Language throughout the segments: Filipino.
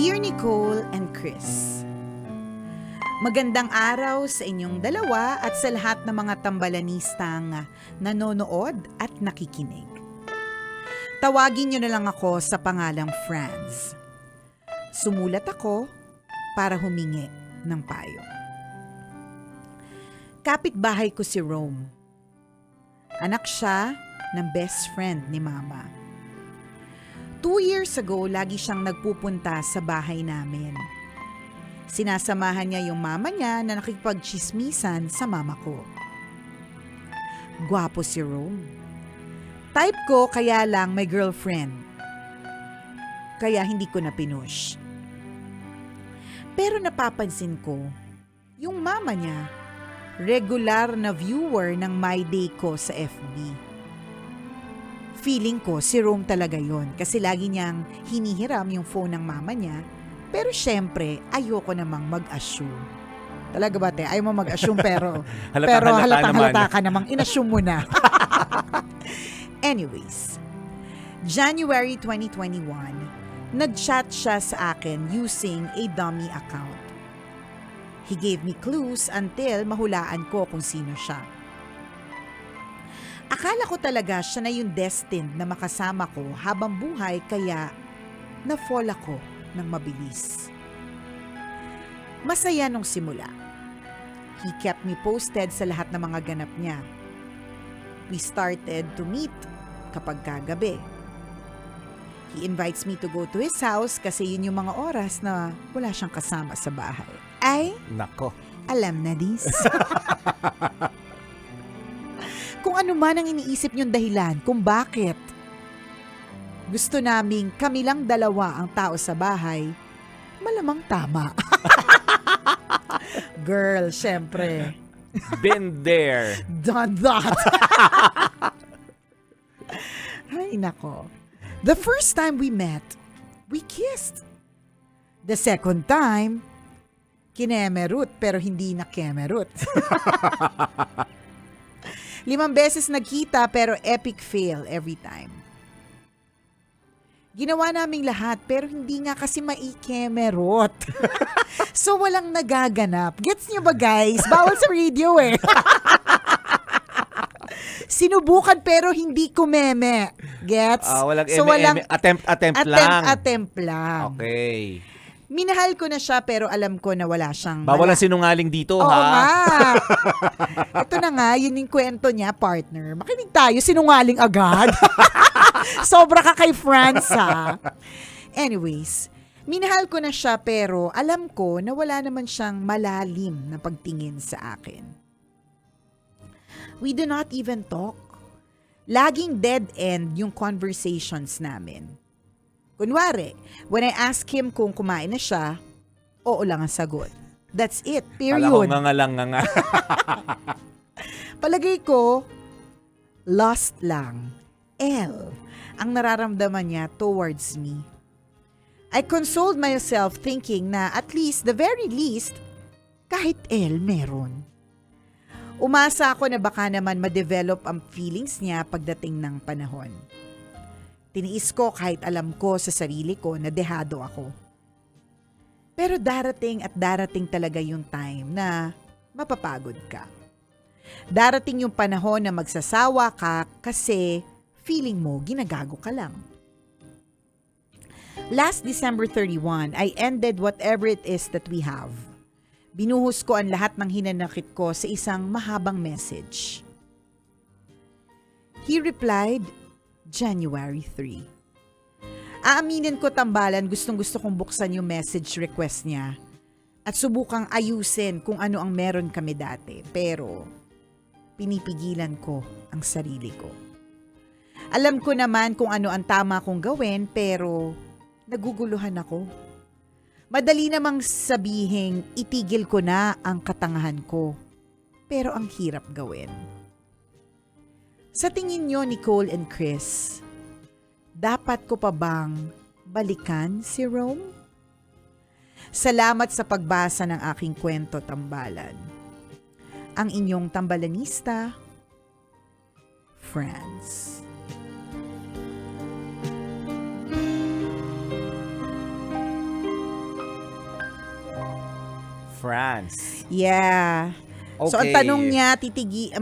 Dear Nicole and Chris, magandang araw sa inyong dalawa at sa lahat ng mga tambalanistang nanonood at nakikinig. Tawagin niyo na lang ako sa pangalang Franz. Sumulat ako para humingi ng payo. Kapitbahay ko si Rome. Anak siya ng best friend ni Mama. 2 years ago, lagi siyang nagpupunta sa bahay namin. Sinasamahan niya yung mama niya na nakikipagchismisan sa mama ko. Gwapo si Rome. Type ko kaya lang may girlfriend. Kaya hindi ko na pinush. Pero napapansin ko, yung mama niya, regular na viewer ng My Day ko sa FB. Feeling ko si Rome talaga yon kasi lagi niyang hinihiram yung phone ng mama niya. Pero syempre, ayoko namang mag-assume. Talaga ba, te? Ayaw mo mag-assume pero halatang-halata ka namang in-assume mo na. Anyways, January 2021, nag-chat siya sa akin using a dummy account. He gave me clues until mahulaan ko kung sino siya. Akala ko talaga siya na yung destined na makasama ko habang buhay kaya na-fall ako ng mabilis. Masaya nung simula. He kept me posted sa lahat ng mga ganap niya. We started to meet kapag kagabi. He invites me to go to his house kasi yun yung mga oras na wala siyang kasama sa bahay. Ay, nako. Alam na dis. Kung ano man ang iniisip niyong dahilan kung bakit gusto naming kami lang dalawa ang tao sa bahay, malamang tama. Girl, syempre. Been there. Done that. Ay, nako. The first time we met, we kissed. The second time, kinemerut pero hindi na kemerut. 5 beses nagkita pero epic fail every time. Ginawa naming lahat pero hindi nga kasi maikemerot. So walang nagaganap. Gets niyo ba guys? Bawal sa radio eh. Sinubukan pero hindi kumeme. Gets? Walang so walang attempt lang. Attempt lang. Okay. Minahal ko na siya pero alam ko na wala siyang Bawal ang sinungaling dito, Oo ha? nga. Ito na nga, yun yung kwento niya, partner. Makinig tayo, sinungaling agad. Sobra ka kay Franz, ha? Anyways, minahal ko na siya pero alam ko na wala naman siyang malalim na pagtingin sa akin. We do not even talk. Laging dead end yung conversations namin. Kunwari, when I ask him kung kumain na siya, oo lang ang sagot. That's it, period. Kala ko nga lang nga. Palagay ko, lost lang. L ang nararamdaman niya towards me. I consoled myself thinking na at least, the very least, kahit L meron. Umasa ako na baka naman ma-develop ang feelings niya pagdating ng panahon. Tiniis ko kahit alam ko sa sarili ko na dehado ako. Pero darating at darating talaga yung time na mapapagod ka. Darating yung panahon na magsasawa ka kasi feeling mo ginagago ka lang. Last December 31, I ended whatever it is that we have. Binuhos ko ang lahat ng hinanakit ko sa isang mahabang message. He replied, January 3. Aaminin ko tambalan, gustong-gusto kong buksan yung message request niya at subukang ayusin kung ano ang meron kami dati. Pero pinipigilan ko ang sarili ko. Alam ko naman kung ano ang tama kong gawin pero naguguluhan ako. Madali namang sabihing itigil ko na ang katangahan ko. Pero ang hirap gawin. Sa tingin nyo, Nicole and Chris, dapat ko pa bang balikan si Rome? Salamat sa pagbasa ng aking kwento, tambalan. Ang inyong tambalanista, Franz. France. Yeah. So ang Okay. tanong niya,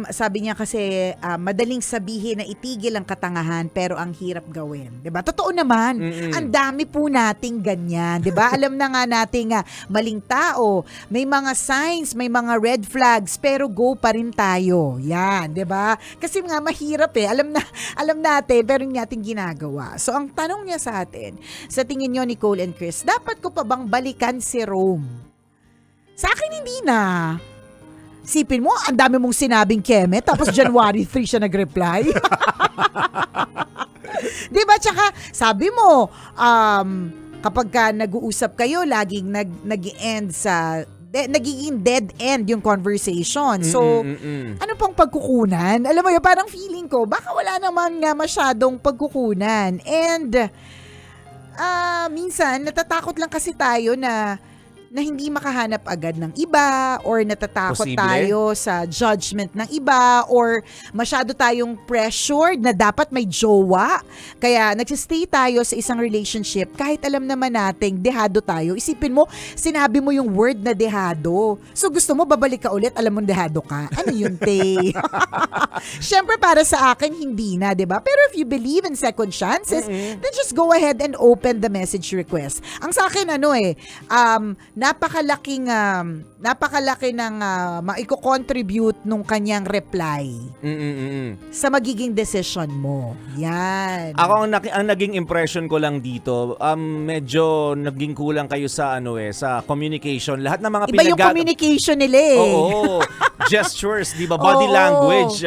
sabi niya kasi madaling sabihin na itigil ang katangahan pero ang hirap gawin. 'Di ba? Totoo naman. Mm-mm. Ang dami po nating ganyan, 'di ba? Alam na nga nating maling tao, may mga signs, may mga red flags pero go pa rin tayo. Yan, 'di ba? Kasi nga mahirap eh. Alam natin pero hindi natin ginagawa. So ang tanong niya sa atin, sa tingin niyo Nicole and Chris, dapat ko pa bang balikan si Rome? Sa akin hindi na. Sipin mo, ang dami mong sinabing Keme, tapos January 3 siya nag-reply. Diba? Tsaka, sabi mo, kapag ka nag-uusap kayo, laging nag-end sa, nagiging dead end yung conversation. So, ano pang pagkukunan? Alam mo yun, parang feeling ko, baka wala naman nga masyadong pagkukunan. And, minsan, natatakot lang kasi tayo na hindi makahanap agad ng iba or natatakot Posible. tayo sa judgment ng iba or masyado tayong pressured na dapat may jowa. Kaya nagsistay tayo sa isang relationship kahit alam naman nating dehado tayo. Isipin mo, sinabi mo yung word na dehado. So gusto mo babalik ka ulit, alam mo dehado ka. Ano yun, te? Siyempre para sa akin, hindi na, diba? Pero if you believe in second chances, then just go ahead and open the message request. Ang sa akin, napakalaki ng maiko-contribute nung kanyang reply sa magiging decision mo. Yan. Ako ang naging impression ko lang dito, medyo naging kulang kayo sa sa communication. Lahat ng mga Iba yung communication nila eh. Oo. Gestures, 'di ba? Body Oo. language.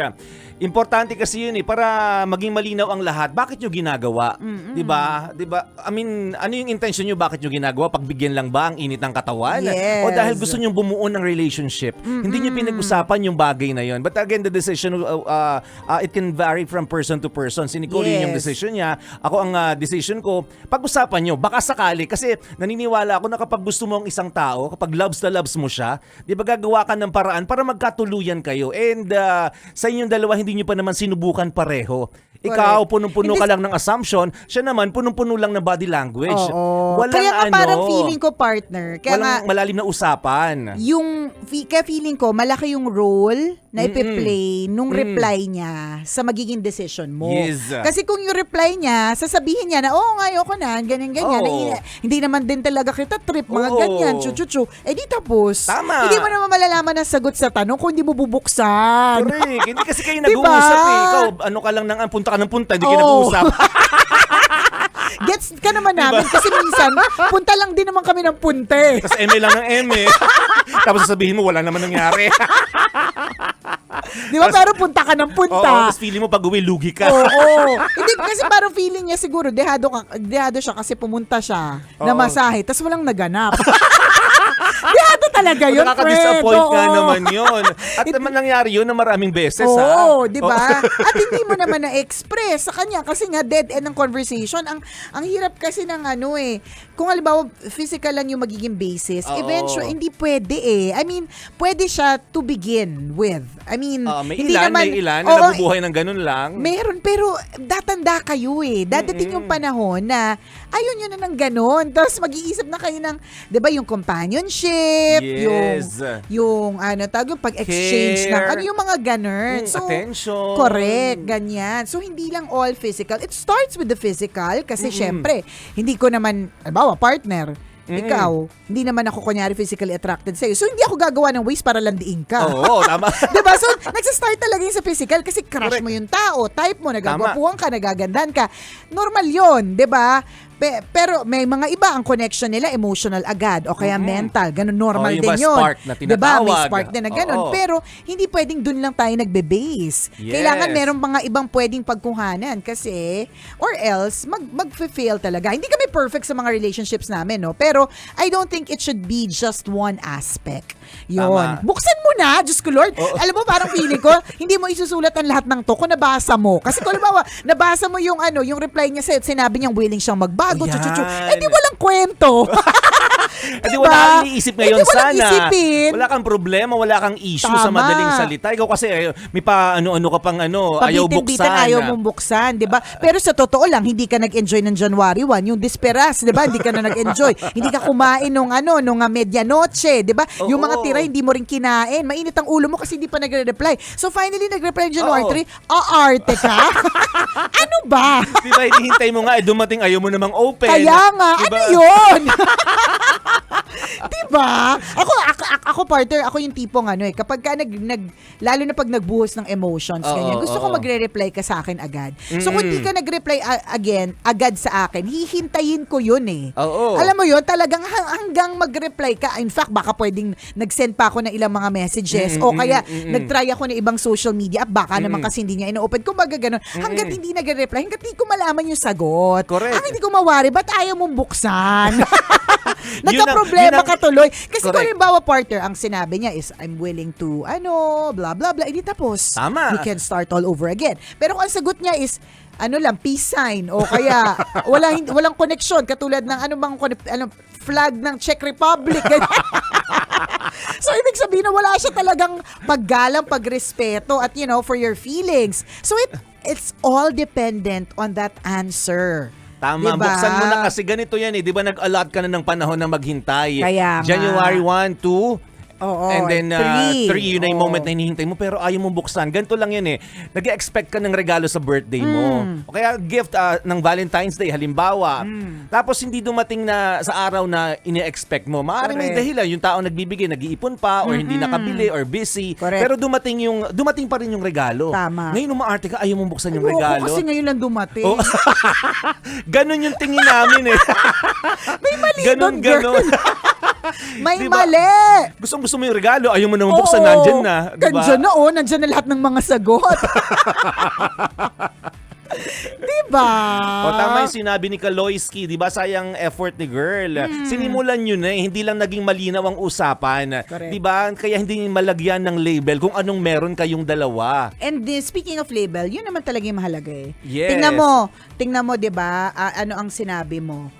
Importante kasi yun para maging malinaw ang lahat. Bakit nyo ginagawa? 'Di ba? 'Di ba? I mean, ano yung intention nyo? Bakit nyo ginagawa? Pagbigyan lang ba ang init ng katawan? Yes. O dahil gusto nyo bumuo ng relationship? Hindi nyo pinag-usapan yung bagay na yun. But again, the decision it can vary from person to person. Si Nicole yun yung Yes. decision niya. Ako ang decision ko, pag-usapan nyo. Baka sakali kasi naniniwala ako na kapag gusto mo ang isang tao, kapag loves na loves mo siya, 'di ba gagawa ka ng paraan para magkatuluyan kayo. And sa inyong dalawa hindi nyo pa naman sinubukan pareho. Ikaw, Correct. punong-puno ka lang ng assumption, siya naman punong-puno lang ng body language. Oo. Walang Kaya nga parang feeling ko, partner, kaya nga, walang malalim na usapan. kaya feeling ko, malaki yung role na ipi-play nung reply niya sa magiging decision mo. Yes. Kasi kung yung reply niya, sasabihin niya na, nga, ayoko na, ganyan-ganyan. Oo. Hindi naman din talaga kita trip, mga Oo. ganyan, chu-chu-chu. Eh di tapos. Tama. Hindi mo naman malalaman ang sagot sa tanong kung hindi mo bubuksan. Correct. Hindi kasi kayo Diba? nag-uusap eh. Ikaw, ano ka lang punta ka ng punta, hindi kayo Oo. nag-uusap. Gets ka naman namin kasi minsan, punta lang din naman kami ng punte. Tapos eme lang ng eme. Tapos sasabihin mo, wala naman nangyari. Di ba? Pero punta ka ng Oo, punta. tapos feeling mo pag uwi, lugi ka. Oo. Hindi kasi parang feeling niya siguro dehado siya kasi pumunta siya na Oo. masahe tapos walang naganap. Dehado talaga yun, friend. Nakaka-disappoint nga Oo. naman yun. At naman nangyari yun na maraming beses, Oo, ha? di ba? At hindi mo naman na-express sa kanya kasi nga dead end ng conversation. Ang hirap kasi ng kung halimbawa physical lang yung magiging basis, Oo. eventually hindi pwede eh. I mean, pwede siya to begin with. I mean, May hindi ilan, naman, may ilan na Oo, nabubuhay ng ganun lang. meron, pero datanda kayo eh. Dadating yung panahon na ayun yun na ng ganun. Tapos mag-iisip na kayo ng, di ba, yung companionship, Yes. yung pag-exchange ng, Care. yung mga ganun. So, Attention. correct, ganyan. So, hindi lang all physical. It starts with the physical kasi syempre, hindi ko naman, halimbawa, partner, ikaw, hindi naman ako kunyari physically attracted sa'yo. So, hindi ako gagawa ng ways para landiin ka. Oo, tama. Diba? So, nagsistart talaga yung sa physical kasi crush Correct. mo yung tao, type mo, nagagwapuhan ka, nagagandahan ka. Normal yun, diba? Pero may mga iba ang connection nila emotional agad o kaya mental. Ganun, normal yung din ba yun. spark na Diba? May tinatawag. spark din na ganun. Oo. Pero hindi pwedeng dun lang tayo nagbe-base. Yes. Kailangan merong mga ibang pwedeng pagkuhanan kasi or else mag-fail talaga. Hindi kami perfect sa mga relationships namin, no? Pero I don't think it should be just one aspect. Yun. Tama. Buksan mo na, Diyos ko Lord. Oo. Alam mo, parang feeling ko, hindi mo isusulat ang lahat ng to kung nabasa mo. Kasi kung halimbawa, nabasa mo yung reply niya sa'yo at sinabi niyang willing siyang magbago, Ayan. chuchuchu. Eh di walang kwento. Di wala kang iniisip ngayon Hindi, walang sana. isipin. Wala kang problema, wala kang issue sa Tama. madaling salita. Ikaw kasi may pa ano-ano ka pang ayaw Pabitin-bitan, buksan. ayaw mong buksan, di ba? Pero sa totoo lang, hindi ka nag-enjoy ng January 1, yung Disperas, di ba? Hindi ka na nag-enjoy. Hindi ka kumain nung medianoche, di ba? Yung mga tira, hindi mo rin kinain. Mainit ang ulo mo kasi hindi pa nagre-reply. So finally, nag-reply ng January 3, aarte ka? Ano ba? Di ba, hinihintay mo nga, dumating ayaw mo namang open. Kaya nga, Diba? ano yun? Diba? Ako partner, ako yung tipong kapag ka lalo na pag nagbuhos ng emotions, ganyan, gusto ko magre-reply ka sa akin agad. So kung di ka nag-reply agad sa akin, hihintayin ko yun eh. Oo. Alam mo yun, talagang hanggang mag-reply ka. In fact, baka pwedeng nag-send pa ako ng ilang mga messages o kaya nag-try ako ng ibang social media app, baka naman kasi hindi niya ino-open. Kumbaga ganun. Hanggat hindi nag-reply, hanggat hindi ko malaman yung sagot. Correct. Ang hindi ko mawari, ba't ayaw mong buksan? Yun Nagka-problema ang- ka tuloy. Kasi kung Correct. halimbawa, partner, ang sinabi niya is, I'm willing to, blah, blah, blah. Hindi tapos. Tama. We can start all over again. Pero kung ang sagot niya is, peace sign. O kaya, walang koneksyon. Katulad ng flag ng Czech Republic. So, ibig sabihin na wala siya talagang paggalang, pagrespeto at, for your feelings. So, it's all dependent on that answer. Tama, Diba? buksan mo na kasi ganito yan eh. Di ba nag-allot ka na ng panahon na maghintay? Kaya nga. January 1, 2, Oo, and then 3 yun na yung Oo. moment na hinihintay mo pero ayaw mong buksan. Ganito lang yan eh. Nag-expect ka ng regalo sa birthday mo. O kaya gift ng Valentine's Day halimbawa. Tapos hindi dumating na sa araw na ini-expect mo. Maaaring may Correct. dahilan yung tao nagbibigay, nag-iipon pa or hindi nakabili or busy. Correct. Pero dumating pa rin yung regalo. Tama. Ngayon umaarte ka, ayaw mong buksan yung Ayoko regalo. kasi ngayon lang dumating. Oh. Ganon yung tingin namin eh. May mali Ganon, doon, girl. ganon. May Diba? mali. Gusto mo yung regalo, ayaw mo nang buksan, nandyan na. Diba? Nandyan na lahat ng mga sagot. Diba? O tama yung sinabi ni Kaloyski, di ba sayang effort ni girl. Sinimulan nyo na hindi lang naging malinaw ang usapan. Correct. Di ba? Kaya hindi malagyan ng label kung anong meron kayong dalawa. And speaking of label, yun naman talaga yung mahalaga eh. Yes. Tingnan mo, di ba, ano ang sinabi mo?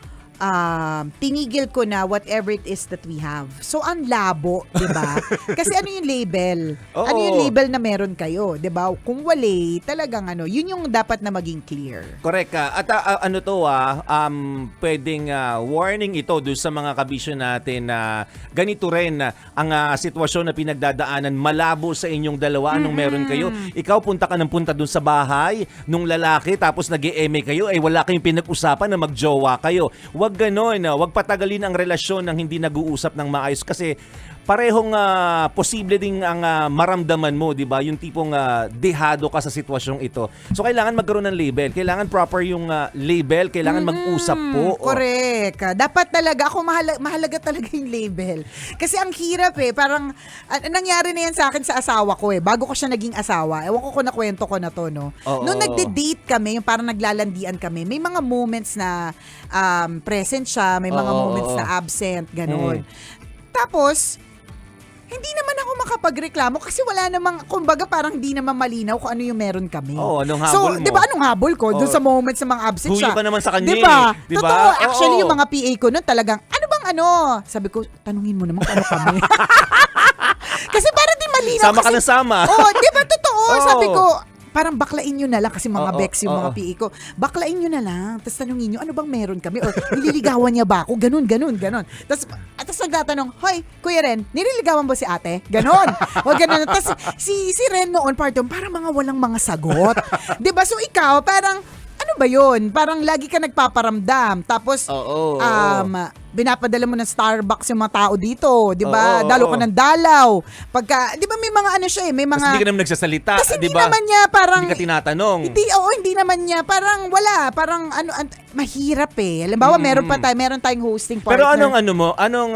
Tinigil ko na whatever it is that we have. So, ang labo, di ba? Kasi ano yung label? Oo. Ano yung label na meron kayo? Di ba? Kung wali, talagang yun yung dapat na maging clear. Correct ka. At pwedeng warning ito doon sa mga kabisyo natin na ganito rin ang sitwasyon na pinagdadaanan, malabo sa inyong dalawa anong meron kayo. Ikaw punta ka ng punta doon sa bahay nung lalaki tapos nag-e-eme kayo, wala kayong pinag-usapan na magjowa kayo. Wag ganon, wag patagalin ang relasyon ng hindi nag-uusap ng maayos kasi parehong posible ding ang maramdaman mo, 'di ba? Yung tipong dehado ka sa sitwasyong ito. So kailangan magkaroon ng label, kailangan proper yung label, kailangan mag-usap po. Correct. Dapat talaga mahalaga talaga yung label. Kasi ang hirap parang nangyari na yan sa akin sa asawa ko bago ko siya naging asawa. Ewan ko kung nakwento ko na to, no. Oo. Nung nagde-date kami, yung parang naglalandian kami, may mga moments na present siya, may mga Oo, moments oo. na absent, ganun. Tapos hindi naman ako makapagreklamo kasi wala namang, kumbaga parang di naman malinaw kung ano yung meron kami. Oo, anong habol mo? di ba anong habol ko? Doon Oo. sa moments sa mga absent Huyo siya. ka naman sa kanya Di ba? Di ba? Totoo. Actually, Oo. yung mga PA ko nun talagang, ano bang ano? Sabi ko, tanungin mo naman kung ano kami. Kasi parang di malinaw. Sama ka kasi, ng sama. Oo, di ba totoo? Oo. Sabi ko, parang baklain nyo na lang kasi mga Oo, Bex yung mga oo. PA ko. Baklain nyo na lang. Tapos tanungin nyo, ano bang meron kami? Or nililigawan niya ba ako? Ganun. Tapos nagtatanong, hoy, Kuya Ren, nililigawan ba si ate? Ganun. O ganun. Tapos si Ren noon, parang mga walang mga sagot. Diba? So ikaw, parang, ano ba yun? Parang lagi ka nagpaparamdam. Tapos, Oo. binapadala mo ng Starbucks yung mga tao dito, 'di ba? Oo, Dalo oo. ka ng dalaw. Pagka, 'di ba may mga ano siya may Tapos mga hindi ka naman nagsasalita, Kasi di hindi ba? naman niya parang Hindi ka tinatanong. hindi naman niya parang wala, parang mahirap Halimbawa, meron tayong hosting partner. Pero anong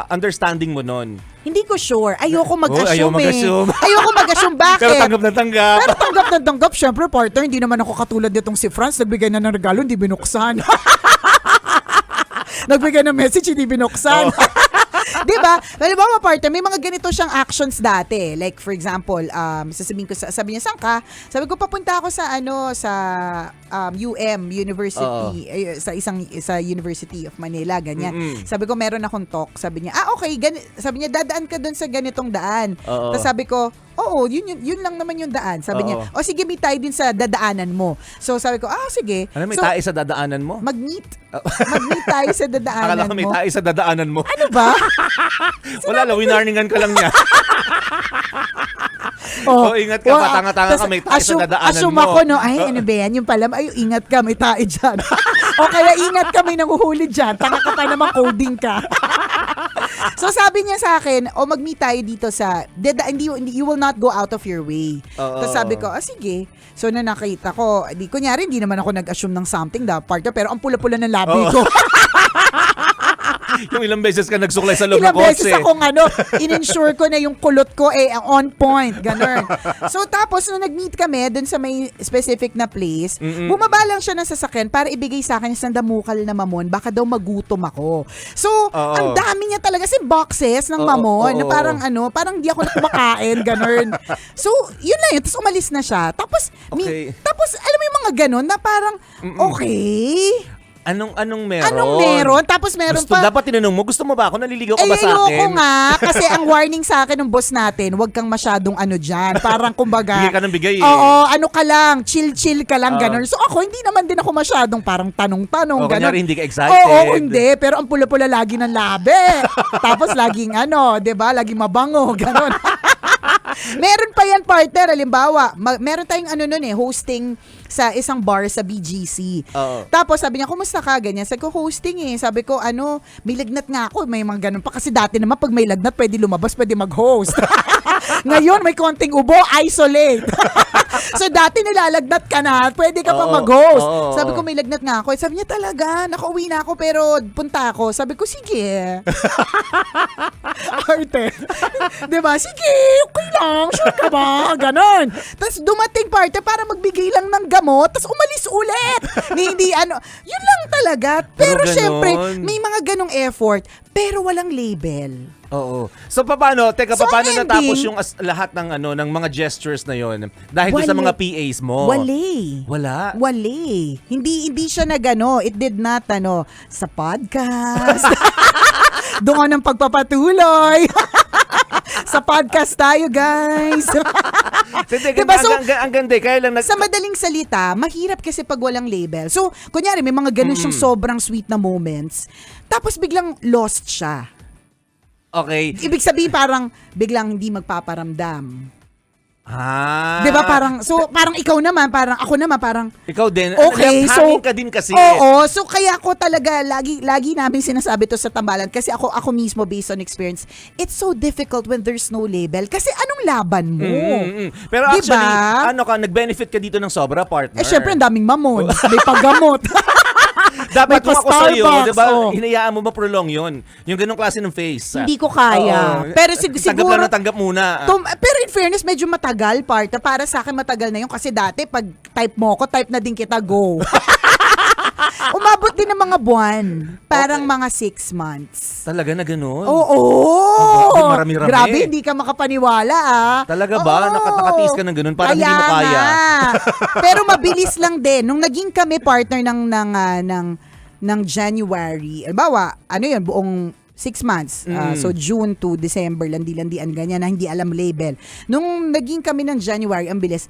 understanding mo nun? Hindi ko sure. Ayoko mag-assume ayaw mag-assume. Ayoko mag-assume. Bakit? Pero tanggap na tanggap. Pero tanggap na tanggap. Siyempre, partner, hindi naman ako katulad nitong si Franz. Nagbigay na ng regalo, hindi binuksan. Nagbigay ng message, hindi binuksan. Diba? Halimbawa, partner, may mga ganito siyang actions dati. Like, for example, sasabihin ko, sabi niya, saan ka? Sabi ko, papunta ako sa, University, sa University of Manila, ganyan. Sabi ko, meron akong talk. Sabi niya, okay. Sabi niya, dadaan ka dun sa ganitong daan. Tapos sabi ko, oo, yun lang naman yung daan. Sabi niya, sige, may tayo din sa dadaanan mo. So, sabi ko, sige. Ano, may tayo sa dadaanan mo? Mag-meet tayo sa dadaanan Akala ko may mo. tayo sa dadaanan mo. Ano ba? Wala lang, winarningan ka lang niya. Ingat ka, patanga-tanga ka, may tayo sa dadaanan assume mo. ako, no, ano ba yan? Yung pala, ingat ka, may tayo dyan. O kaya ingat ka, may nanguhuli dyan. Tanga ka pa naman, coding ka. So sabi niya sa akin, mag-meet tayo dito sa, you will not go out of your way. Tapos sabi ko, sige. So na nakita ko, kunyari, hindi naman ako nag-assume ng something, partner, pero ang pula-pula ng labi ko. Yung ilang beses ka nagsuklay sa loob ng Ilang kotse. beses akong in-ensure ko na yung kulot ko on point, ganun. So tapos nung nag-meet kami dun sa may specific na place, bumaba lang siya ng sasakyan para ibigay sa akin isang damukal na mamon, baka daw magutom ako. So ang dami niya talaga boxes ng mamon na parang di ako na kumakain, ganun. So yun lang yun, tapos umalis na siya. Tapos alam mo yung mga ganun na parang okay. Anong meron? Anong meron? Tapos meron pa. Dapat tinanong mo, gusto mo ba ako? Naliligaw ka ba sa akin? Ayoko nga. Kasi ang warning sa akin ng boss natin, huwag kang masyadong dyan. Parang kumbaga. Bigay ka ng bigay eh. Oo, ka lang. Chill ka lang, ganun. So ako, hindi naman din ako masyadong parang tanong-tanong, ganun. Kunyari, hindi ka excited. Oo, hindi. Pero ang pula-pula lagi ng labi. Tapos laging diba? Laging mabango, ganun. Meron pa yan, partner. Halimbawa, meron tayong hosting sa isang bar sa BGC. Tapos sabi niya, kumusta ka? Ganyan. Sabi ko, hosting Sabi ko, may lagnat nga ako. May mga ganun pa. Kasi dati naman, pag may lagnat, pwede lumabas, pwede mag-host. Ngayon, may konting ubo, isolate. So dati nilalagnat ka na, pwede ka pa mag-host. Sabi ko, may lagnat nga ako. Sabi niya, talaga, nakauwi na ako, pero punta ako. Sabi ko, sige. Arte. Diba? Sige, okay lang. Sure ka ba? Ganon. Tapos dumating parte para magbigay lang ng gamot, tapos umalis ulit. Hindi yun lang talaga. Pero syempre, may mga ganong effort, pero walang label. Oo. So paano? Teka, So, paano ending, natapos yung lahat ng ng mga gestures na yon dahil doon sa mga PAs mo? Wala. Hindi siya it did not sa podcast. Doon ang pagpapatuloy. Sa podcast tayo, guys. Diba? So, ang ganda, kaya lang sa madaling salita, mahirap kasi pag walang label. So, kunyari, may mga ganun siyang sobrang sweet na moments, tapos biglang lost siya. Okay. Ibig sabihin parang biglang hindi magpaparamdam. Diba parang ikaw naman, parang ako naman, parang ikaw din. Okay, so hangin ka din kasi. Oo, so kaya ako talaga lagi namin sinasabi to sa tambalan kasi ako mismo based on experience. It's so difficult when there's no label kasi anong laban mo? Pero diba? actually, nag-benefit ka dito ng sobra, partner. Syempre ang daming mamon, may paggamot. Dapat kung ako sa'yo, diba, hinayaan mo ma-prolong yun. Yung ganong klase ng face. Hindi ko kaya. Pero siguro tanggap muna. Pero in fairness, medyo matagal, partner. Para sa akin, matagal na yun. Kasi dati, pag type mo ko, type na din kita, go. Umabot din ng mga buwan. Parang mga 6 months. Talaga na ganun? Oo. Marami-rami. Grabe, hindi ka makapaniwala Talaga ba? Nakatiis ka ng ganun? Parang hindi mo kaya. Pero mabilis lang din. Nung naging kami partner ng January, albawa, buong 6 months. So June to December, landi-landian ganyan na hindi alam label. Nung naging kami ng January, ang bilis.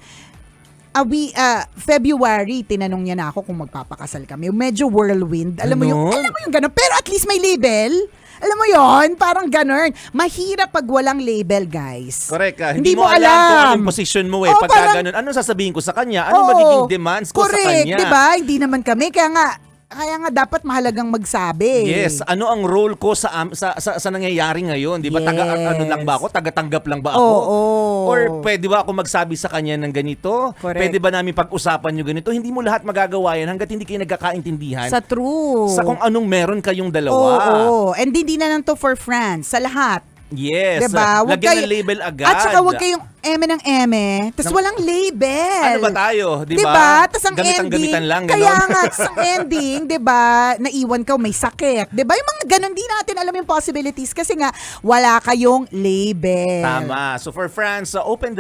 February, tinanong niya na ako kung magpapakasal kami. Medyo whirlwind. Alam mo yung gano'n. Pero at least may label. Alam mo yon, parang ganun. Mahirap pag walang label, guys. Correct ka. Hindi mo alam kung anong position mo pagka ganun. Anong sasabihin ko sa kanya? Anong magiging demands ko sa kanya? Correct, diba? Hindi naman kami. Kaya nga dapat mahalagang magsabi. Yes, ano ang role ko sa nangyayari ngayon? Di ba? Yes. Lang ba ako? Tagatanggap lang ba ako? Oo. Or pwede ba ako magsabi sa kanya ng ganito? Correct. Pwede ba namin pag-usapan yung ganito? Hindi mo lahat magagawa yan hanggat hindi kayo nagkakaintindihan. Sa true. Sa kung anong meron kayong dalawa. Oo. And hindi na lang to for France. Sa lahat. Yes. Diba? Lagyan ng label agad. At saka huwag kayong, eme ng eme, tas walang label. Ano ba tayo, di ba? Diba? Tas ang Gamitan ending, lang, kaya ganon. nga, tas ang ending, di ba, naiwan ka, may sakit. Di ba? Yung mga ganon, di natin alam yung possibilities kasi nga, wala kayong label. Tama. So for France, open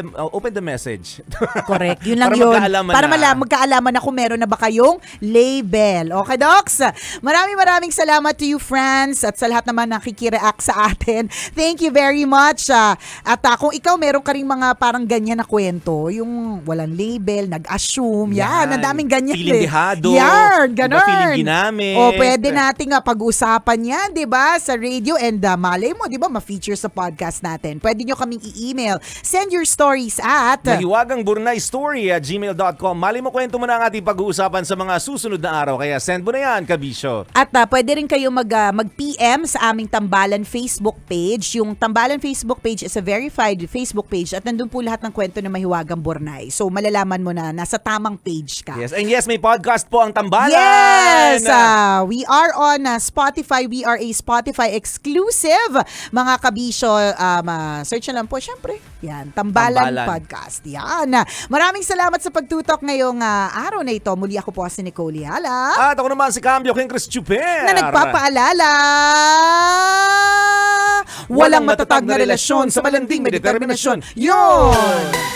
the message. Correct. Yun lang Para yun. magkaalaman Para na. magkaalaman na kung meron na ba kayong label. Okay, Docs? Maraming salamat to you, friends, at sa lahat naman nakikireact sa atin. Thank you very much. At kung ikaw meron ka ring mga parang ganyan na kwento, yung walang label, nag-assume, yan, ang daming ganyan. Feeling dehado. Yan, Diba, ganon. feeling ginamit. O pwede nating pag-usapan yan, di ba, sa radio, and malay mo, di ba, ma-feature sa podcast natin. Pwede nyo kaming i-email. Send your stories at mahiwagangburnaystory@gmail.com. Mali mo, kwento mo na ang ating pag-uusapan sa mga susunod na araw. Kaya send mo na yan, Kabisyo. At pwede rin kayo mag-PM sa aming Tambalan Facebook page. Yung Tambalan Facebook page is a verified Facebook page at nandun po lahat ng kwento ng Mahiwagang Burnay. So malalaman mo na nasa tamang page ka. Yes, and yes, may podcast po ang Tambalan. Yes! We are on Spotify. We are a Spotify exclusive. Mga kabisyo, search na lang po. Siyempre, yan, Tambalan Podcast. Yan. Maraming salamat sa pagtutok ngayong araw na ito. Muli ako po si Nicole Yala. At ako naman si Cambio King Chris Chuper. Na nagpapaalala, walang matatag na relasyon sa malanding may determinasyon. Yun!